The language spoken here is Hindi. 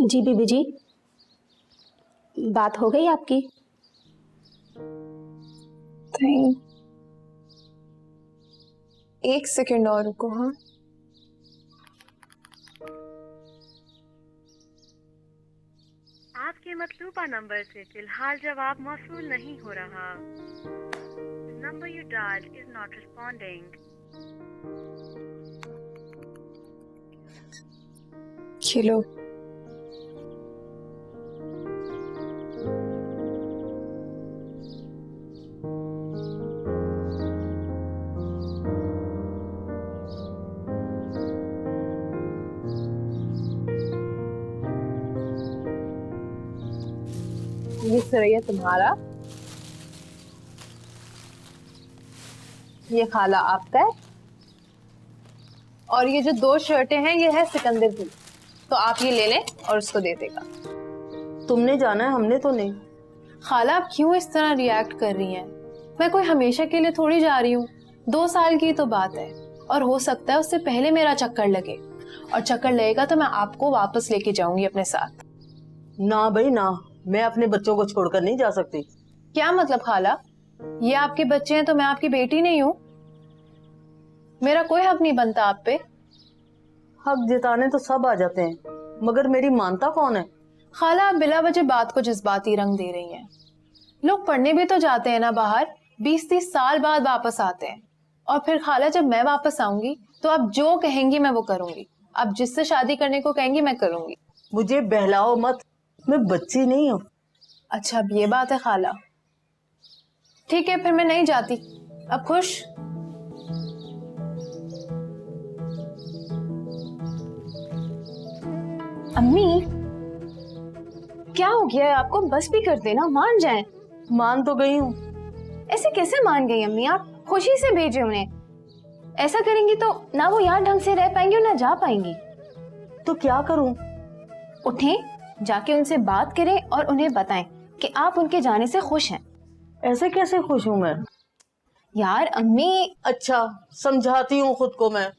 जी बीबी जी, बात हो गई आपकी? एक सेकंड और रुको। हाँ, आपके मतलूबा नंबर से फिलहाल जवाब मौसूल नहीं हो रहा। Number you dialled is not responding. ये लो। ये सरैया तुम्हारा, ये खाला आपका है, और ये जो 2 शर्टें हैं ये है सिकंदर की। तो आप ये ले लें और उसको दे देगा। तुमने जाना है, हमने तो नहीं। खाला आप क्यों इस तरह रिएक्ट कर रही हैं? मैं कोई हमेशा के लिए थोड़ी जा रही हूँ। 2 साल की तो बात है, और हो सकता है उससे पहले मेरा चक्कर लगे, और चक्कर लगेगा तो मैं आपको वापस लेके जाऊंगी अपने साथ। ना भाई ना, मैं अपने बच्चों को छोड़कर नहीं जा सकती। क्या मतलब खाला? ये आपके बच्चे हैं तो मैं आपकी बेटी नहीं हूँ? मेरा कोई हक नहीं बनता आप पे? हक जताने तो सब आ जाते हैं, मगर मेरी मानता कौन है? खाला आप बिला वजह बात को जज्बाती रंग दे रही हैं। लोग पढ़ने भी तो जाते हैं ना बाहर, 20-30 साल बाद वापस आते हैं। और फिर खाला जब मैं वापस आऊंगी तो आप जो कहेंगी मैं वो करूंगी। आप जिससे शादी करने को कहेंगी मैं करूंगी। मुझे बहलाओ मत, मैं बच्ची नहीं हूँ। अच्छा अब ये बात है खाला। ठीक है फिर मैं नहीं जाती। अब खुश? अम्मी क्या हो गया है आपको? बस भी कर देना, मान जाएं। मान तो गई हूँ। ऐसे कैसे मान गई अम्मी? आप खुशी से भेजे उन्हें। ऐसा करेंगी तो ना वो यहाँ ढंग से रह पाएंगी और ना जा पाएंगी। तो क्या करूँ? उठें, जाके उनसे बात करें और उन्हें बताएं कि आप उनके जाने से खुश हैं। ऐसे कैसे खुश हूँ मैं? यार अम्मी। अच्छा, समझाती हूँ खुद को मैं।